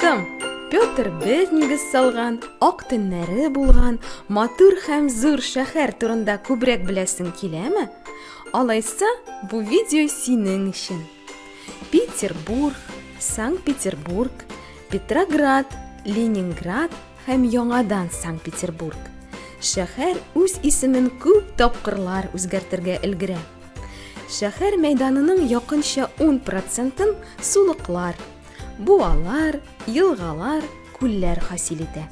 Дустым, Петр бер нигез салган, ак төннәре булган, матур һәм зур шәһәр турында күбрәк беләсең киләме? Алайса, бу видео синең өчен. Петербург, Санкт-Петербург, Петроград, Ленинград һәм яңадан Санкт-Петербург. Шәһәр үз исемен күп тапкырлар үзгәртергә өлгерә. Шәһәр мәйданының якынча 10%-ын сулыклар, буалар, елгалар, күлләр хасил итә.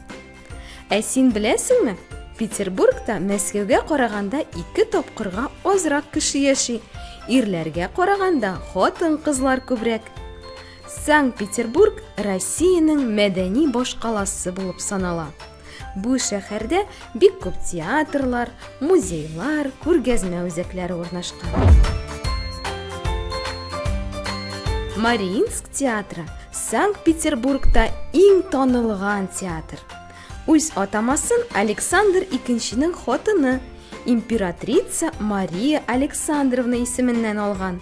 Ә син беләсеңме? Петербургта Мәскәүгә караганда 2 тапкырга азрак кеше яши. Ирләргә караганда хатын-кызлар күбрәк. Санкт-Петербург Россиянең мәдәни башкаласы булып санала. Бу шәһәрдә бик күп театрлар, музейлар, күргәзмә үзәкләре урнашкан. Мариинск театры Санкт-Петербургта иң танылган театр. Үз атамасын Александр II-нең хатыны императрица Мария Александровна исеменнән алган.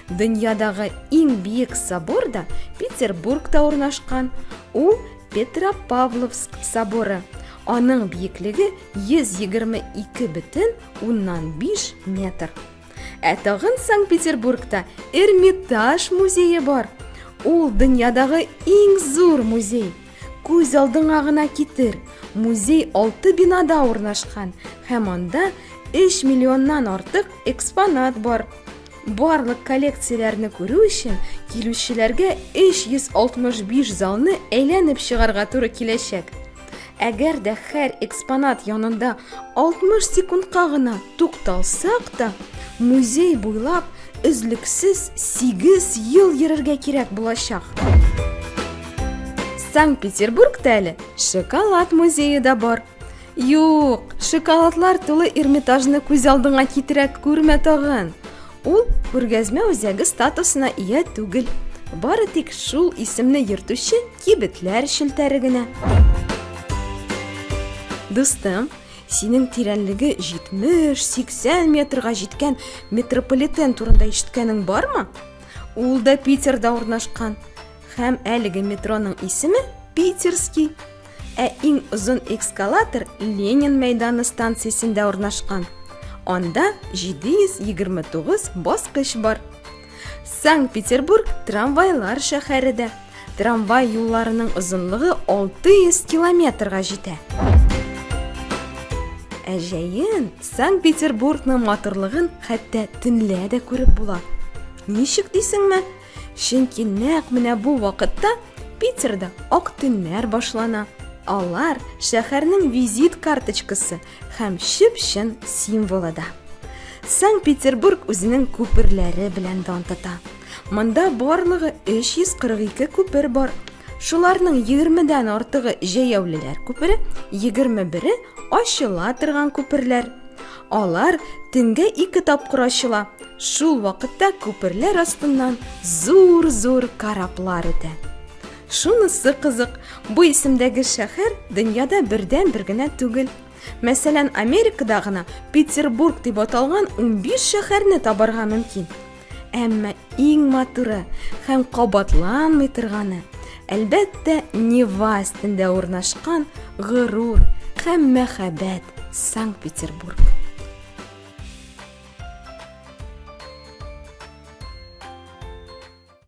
Дөньядагы иң биек собор да Петербургта урнашкан. Ул Петропавловск соборы. Аның биеклеге 122,5 метр. Ә тагын Санкт-Петербургта Эрмитаж музее бар. Ул дөньядагы иң зур музей. Күз алдыңа гына китер. Музей 6 бинада урнашкан һәм анда 3 миллионнан артык экспонат бар. Барлык коллекцияләрне күрү өчен килүчеләргә 365 залны әйләнеп чыгарга туры киләчәк. Әгәр дә һәр экспонат янында 60 секундка гына тукталсак та, музей буйлап үзлексез 8 ел йөрергә кирәк булачак. Санкт-Петербургта әле шоколад музее да бар. Юк, шоколадлар тулы Эрмитажны күз алдыңа китерәк күрмә тагын. Ул күргәзмә үзәге статусына ия түгел. Бары тик шул исемне йөртүче кибетләр челтәре генә. Дустым, синең тирәнлеге 70-80 метрга җиткән метрополитен турында ишеткәнең бармы? Ул да Питерда урнашкан. Һәм әлеге метроның исеме Питерский. Ә иң озын эскалатор Ленин мәйданы станциясендә урнашкан. Анда 729 баскыч бар. Санкт-Петербург трамвайлар шәһәре дә. Трамвай юлларының озынлыгы 600 километрга җитә. Әҗәен, Санкт-Петербургның матурлыгын хәтта төнлә дә күреп була. Ничек дисеңме? Чөнки нәкъ менә бу вакытта Питерда ак төннәр башлана. Алар шәһәрнең визит карточкасы һәм чып-чын символы да. Санкт-Петербург үзенең күперләре белән дан тота. Монда барлыгы 342 күпер бар. Шуларның 20-дән артыгы җәяүлеләр күпере, 21-е ачыла торган күперләр. Алар төнгә 2 тапкыр ачыла. Шул вакытта күперләр астыннан зур-зур кораблар үтә. Шунысы кызык, бу исемдәге шәһәр дөньяда бердән-бер генә түгел. Мәсәлән, Америкада гына Петербург дип аталган 15 шәһәрне табарга мөмкин. Әмма иң матуры һәм кабатланмый торганы, әлбәттә, Нева өстендә урнашкан горур һәм мәхәббәт Санкт-Петербург.